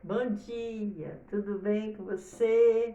Bom dia, tudo bem com você?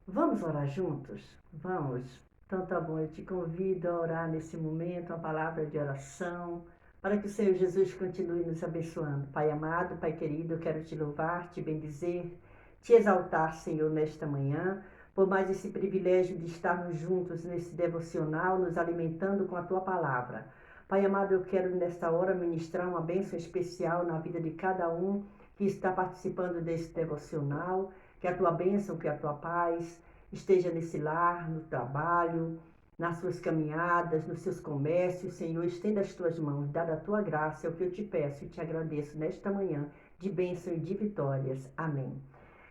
Vamos orar juntos? Vamos. Então tá bom, eu te convido a orar nesse momento, uma palavra de oração, para que o Senhor Jesus continue nos abençoando. Pai amado, Pai querido, eu quero te louvar, te bendizer, te exaltar, Senhor, nesta manhã, por mais esse privilégio de estarmos juntos nesse devocional, nos alimentando com a tua palavra. Pai amado, eu quero nesta hora ministrar uma bênção especial na vida de cada um que está participando desse devocional, que a tua bênção, que a tua paz esteja nesse lar, no trabalho, nas suas caminhadas, nos seus comércios. Senhor, estenda as tuas mãos, dada a tua graça, é o que eu te peço e te agradeço nesta manhã de bênção e de vitórias. Amém.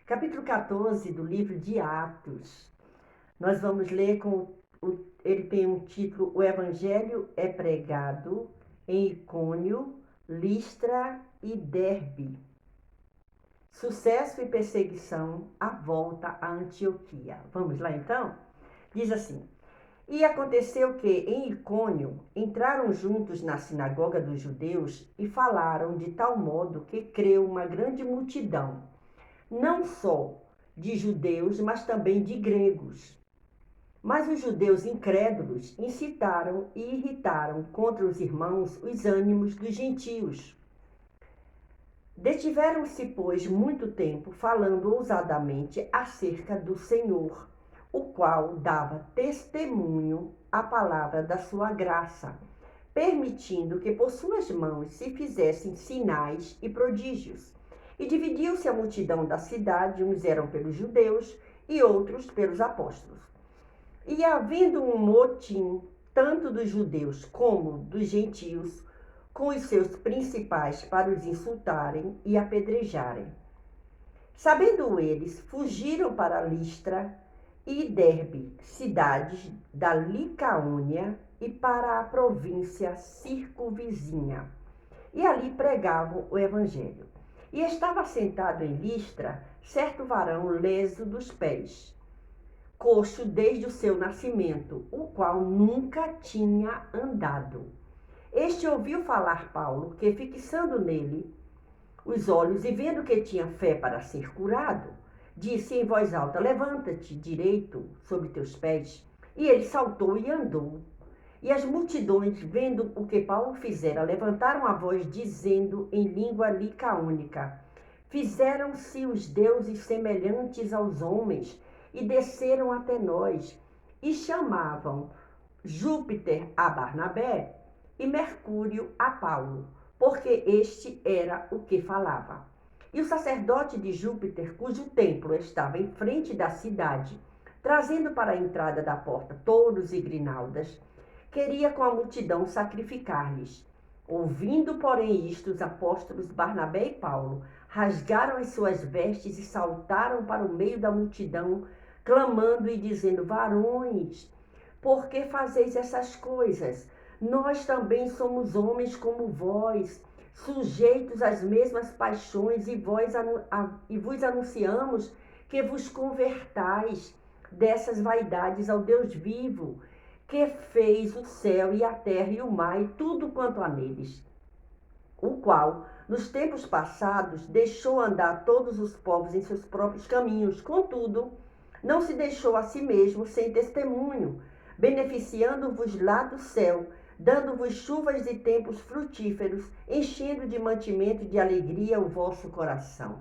Capítulo 14 do livro de Atos. Nós vamos ler ele tem um título: O Evangelho é pregado em Icônio, Listra e Derbe. Sucesso e perseguição, a volta a Antioquia. Vamos lá então? Diz assim: E aconteceu que em Icônio entraram juntos na sinagoga dos judeus e falaram de tal modo que creu uma grande multidão, não só de judeus, mas também de gregos. Mas os judeus incrédulos incitaram e irritaram contra os irmãos os ânimos dos gentios. Detiveram-se, pois, muito tempo falando ousadamente acerca do Senhor, o qual dava testemunho à palavra da sua graça, permitindo que por suas mãos se fizessem sinais e prodígios. E dividiu-se a multidão da cidade, uns eram pelos judeus e outros pelos apóstolos. E havendo um motim, tanto dos judeus como dos gentios, com os seus principais para os insultarem e apedrejarem. Sabendo eles, fugiram para Listra e Derbe, cidades da Licaônia, e para a província circunvizinha. E ali pregavam o evangelho. E estava sentado em Listra certo varão leso dos pés, coxo desde o seu nascimento, o qual nunca tinha andado. Este ouviu falar Paulo, que fixando nele os olhos e vendo que tinha fé para ser curado, disse em voz alta: Levanta-te direito sobre teus pés. E ele saltou e andou. E as multidões, vendo o que Paulo fizera, levantaram a voz, dizendo em língua licaônica: Fizeram-se os deuses semelhantes aos homens e desceram até nós. E chamavam Júpiter a Barnabé e Mercúrio a Paulo, porque este era o que falava. E o sacerdote de Júpiter, cujo templo estava em frente da cidade, trazendo para a entrada da porta touros e grinaldas, queria com a multidão sacrificar-lhes. Ouvindo, porém, isto, os apóstolos Barnabé e Paulo rasgaram as suas vestes e saltaram para o meio da multidão, clamando e dizendo: Varões, por que fazeis essas coisas? Nós também somos homens como vós, sujeitos às mesmas paixões, e vos anunciamos que vos convertais dessas vaidades ao Deus vivo, que fez o céu e a terra e o mar e tudo quanto há neles, o qual, nos tempos passados, deixou andar todos os povos em seus próprios caminhos. Contudo, não se deixou a si mesmo sem testemunho, beneficiando-vos lá do céu, dando-vos chuvas e tempos frutíferos, enchendo de mantimento e de alegria o vosso coração.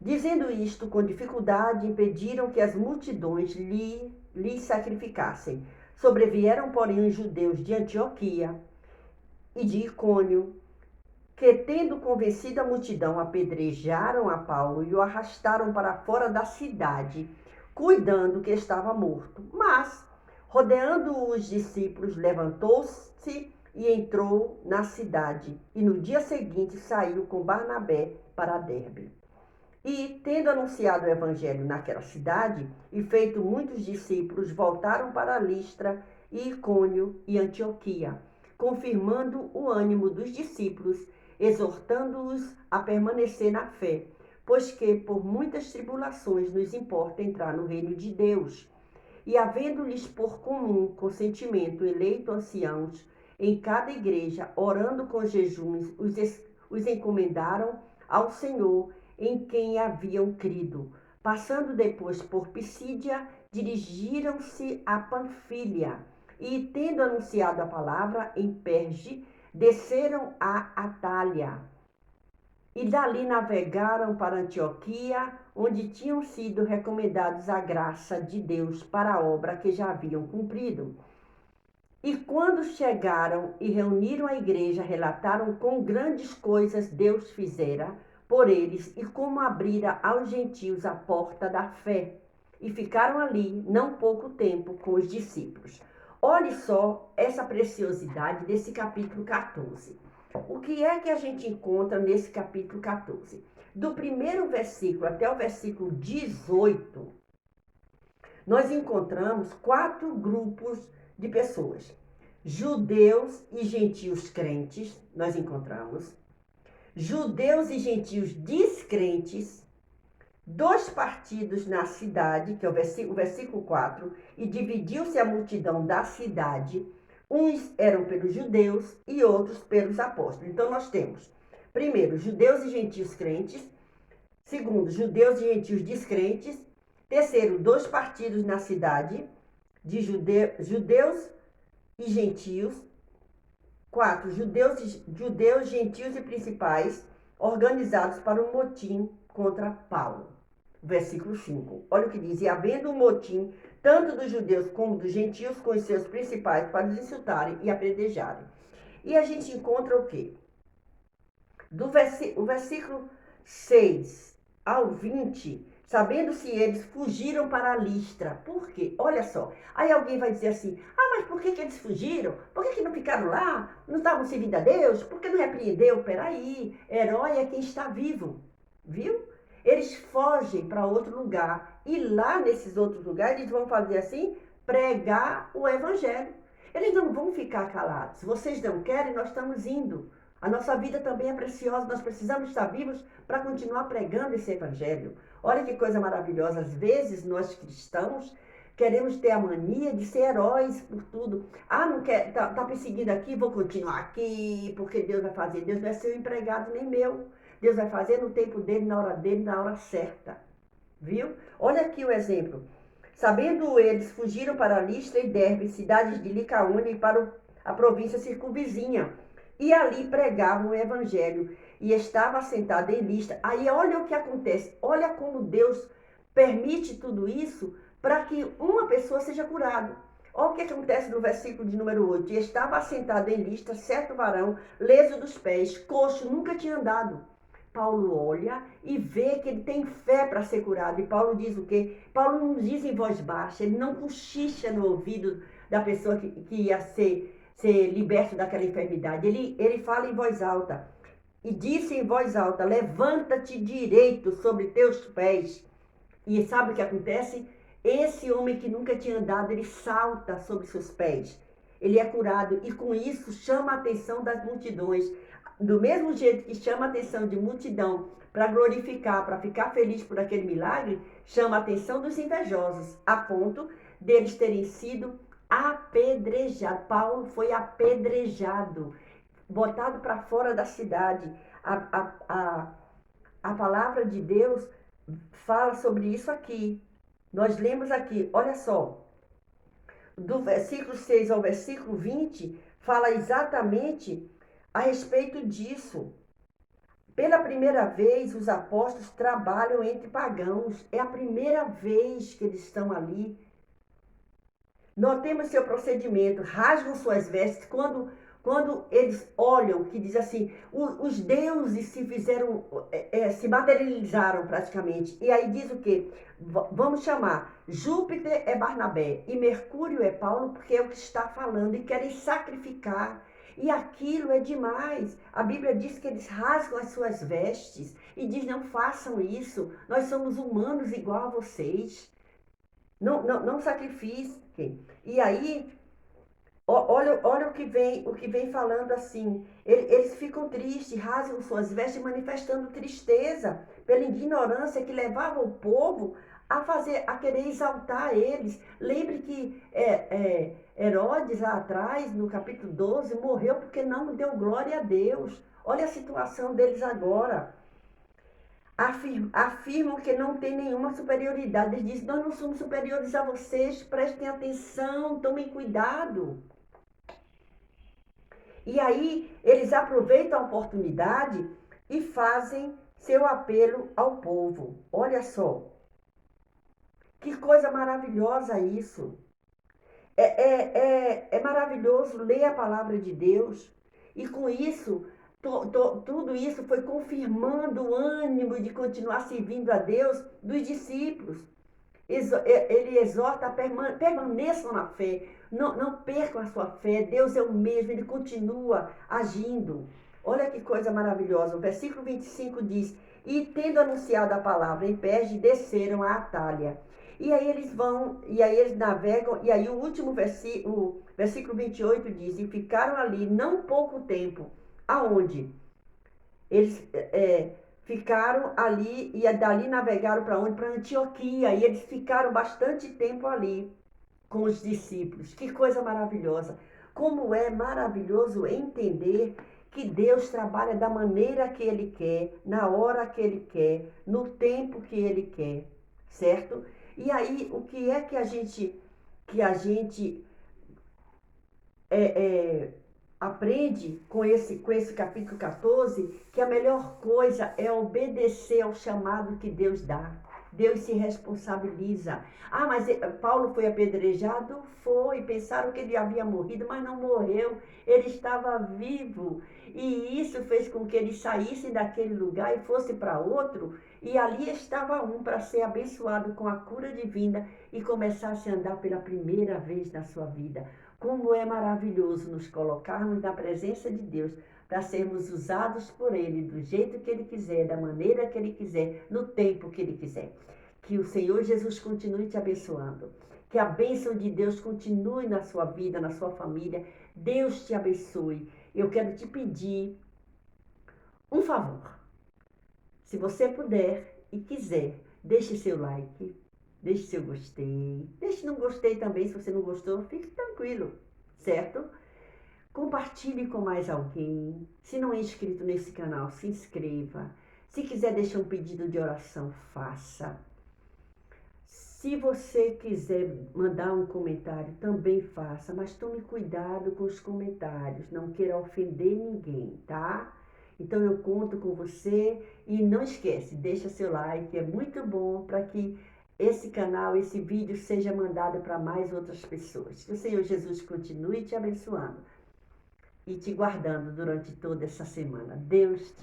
Dizendo isto com dificuldade, impediram que as multidões lhes sacrificassem. Sobrevieram, porém, os judeus de Antioquia e de Icônio, que, tendo convencido a multidão, apedrejaram a Paulo e o arrastaram para fora da cidade, cuidando que estava morto. Mas, rodeando os discípulos, levantou-se e entrou na cidade, e no dia seguinte saiu com Barnabé para Derbe. E, tendo anunciado o evangelho naquela cidade e feito muitos discípulos, voltaram para Listra e Icônio e Antioquia, confirmando o ânimo dos discípulos, exortando-os a permanecer na fé, pois que por muitas tribulações nos importa entrar no reino de Deus. E havendo-lhes por comum consentimento eleito anciãos em cada igreja, orando com jejuns, os encomendaram ao Senhor em quem haviam crido. Passando depois por Pisídia, dirigiram-se a Panfilha e, tendo anunciado a palavra em Perge, desceram a Atália. E dali navegaram para Antioquia, onde tinham sido recomendados a graça de Deus para a obra que já haviam cumprido. E quando chegaram e reuniram a igreja, relataram quão grandes coisas Deus fizera por eles e como abrira aos gentios a porta da fé. E ficaram ali não pouco tempo com os discípulos. Olhe só essa preciosidade desse capítulo 14. O que é que a gente encontra nesse capítulo 14? Do primeiro versículo até o versículo 18, nós encontramos 4 grupos de pessoas. Judeus e gentios crentes, nós encontramos. Judeus e gentios descrentes. 2 partidos na cidade, que é o versículo 4, e dividiu-se a multidão da cidade. Uns eram pelos judeus e outros pelos apóstolos. Então nós temos, primeiro, judeus e gentios crentes. Segundo, judeus e gentios descrentes. Terceiro, 2 partidos na cidade, de judeus e gentios. 4, judeus, gentios e principais, organizados para um motim contra Paulo. Versículo 5. Olha o que diz: e havendo um motim, tanto dos judeus como dos gentios, com os seus principais, para os insultarem e apedrejarem. E a gente encontra o quê? O versículo 6 ao 20, sabendo-se eles, fugiram para Listra. Por quê? Olha só. Aí alguém vai dizer assim: mas por que eles fugiram? Por que não ficaram lá? Não estavam servindo a Deus? Por que não repreendeu? Peraí, herói é quem está vivo. Viu? Eles fogem para outro lugar. E lá nesses outros lugares, eles vão fazer assim, pregar o evangelho. Eles não vão ficar calados. Vocês não querem, nós estamos indo. A nossa vida também é preciosa, nós precisamos estar vivos para continuar pregando esse evangelho. Olha que coisa maravilhosa. Às vezes, nós cristãos queremos ter a mania de ser heróis por tudo. Não quer, tá perseguindo aqui, vou continuar aqui, porque Deus vai fazer. Deus não é seu empregado nem meu. Deus vai fazer no tempo dele, na hora certa. Viu? Olha aqui o exemplo. Sabendo eles, fugiram para Listra e Derbe, cidades de Licaônia, e para a província circunvizinha. E ali pregavam o evangelho. E estava assentado em Listra. Aí olha o que acontece. Olha como Deus permite tudo isso para que uma pessoa seja curada. Olha o que acontece no versículo de número 8. E estava assentado em Listra certo varão, leso dos pés, coxo, nunca tinha andado. Paulo olha e vê que ele tem fé para ser curado. E Paulo diz o quê? Paulo não diz em voz baixa, ele não cochicha no ouvido da pessoa que ia ser liberto daquela enfermidade. Ele fala em voz alta. E disse em voz alta: levanta-te direito sobre teus pés. E sabe o que acontece? Esse homem que nunca tinha andado, ele salta sobre seus pés. Ele é curado e com isso chama a atenção das multidões. Do mesmo jeito que chama a atenção de multidão para glorificar, para ficar feliz por aquele milagre, chama a atenção dos invejosos, a ponto deles terem sido apedrejados. Paulo foi apedrejado, botado para fora da cidade. A palavra de Deus fala sobre isso aqui. Nós lemos aqui, olha só, do versículo 6 ao versículo 20, fala exatamente a respeito disso. Pela primeira vez, os apóstolos trabalham entre pagãos. É a primeira vez que eles estão ali. Notemos seu procedimento, rasgam suas vestes quando eles olham, que diz assim, os deuses se fizeram, se materializaram praticamente. E aí diz o quê? Vamos chamar, Júpiter é Barnabé e Mercúrio é Paulo, porque é o que está falando, e querem sacrificar. E aquilo é demais. A Bíblia diz que eles rasgam as suas vestes e diz: não façam isso, nós somos humanos igual a vocês. Não sacrifiquem. E aí, olha o que vem falando assim. Eles ficam tristes, rasgam suas vestes, manifestando tristeza pela ignorância que levava o povo a querer exaltar eles. Lembre que Herodes, lá atrás, no capítulo 12, morreu porque não deu glória a Deus. Olha a situação deles agora. afirmam que não tem nenhuma superioridade. Eles dizem, nós não somos superiores a vocês, prestem atenção, tomem cuidado. E aí eles aproveitam a oportunidade e fazem seu apelo ao povo. Olha só, que coisa maravilhosa isso. É maravilhoso ler a palavra de Deus e com isso, tudo isso foi confirmando o ânimo de continuar servindo a Deus dos discípulos. Ele exorta, permaneçam na fé, não percam a sua fé, Deus é o mesmo, Ele continua agindo. Olha que coisa maravilhosa, o versículo 25 diz, e tendo anunciado a palavra em Perge, desceram a Atália. E aí eles vão, e aí eles navegam, e aí o último versículo, versículo 28 diz, e ficaram ali não pouco tempo, aonde? Eles ficaram ali e dali navegaram para onde? Para Antioquia. E eles ficaram bastante tempo ali com os discípulos. Que coisa maravilhosa. Como é maravilhoso entender que Deus trabalha da maneira que Ele quer, na hora que Ele quer, no tempo que Ele quer, certo? E aí, o que é que a gente aprende com esse capítulo 14, que a melhor coisa é obedecer ao chamado que Deus dá. Deus se responsabiliza. Ah, mas Paulo foi apedrejado? Foi. Pensaram que ele havia morrido, mas não morreu. Ele estava vivo. E isso fez com que eles saíssem daquele lugar e fossem para outro. E ali estava um para ser abençoado com a cura divina e começasse a andar pela primeira vez na sua vida. Como é maravilhoso nos colocarmos na presença de Deus para sermos usados por Ele do jeito que Ele quiser, da maneira que Ele quiser, no tempo que Ele quiser. Que o Senhor Jesus continue te abençoando. Que a bênção de Deus continue na sua vida, na sua família. Deus te abençoe. Eu quero te pedir um favor. Se você puder e quiser, deixe seu like. Deixe seu gostei. Deixe não gostei também, se você não gostou, fique tranquilo, certo? Compartilhe com mais alguém. Se não é inscrito nesse canal, se inscreva. Se quiser deixar um pedido de oração, faça. Se você quiser mandar um comentário, também faça, mas tome cuidado com os comentários, não queira ofender ninguém, tá? Então eu conto com você e não esquece, deixa seu like, é muito bom para que esse canal, esse vídeo seja mandado para mais outras pessoas. Que o Senhor Jesus continue te abençoando e te guardando durante toda essa semana. Deus te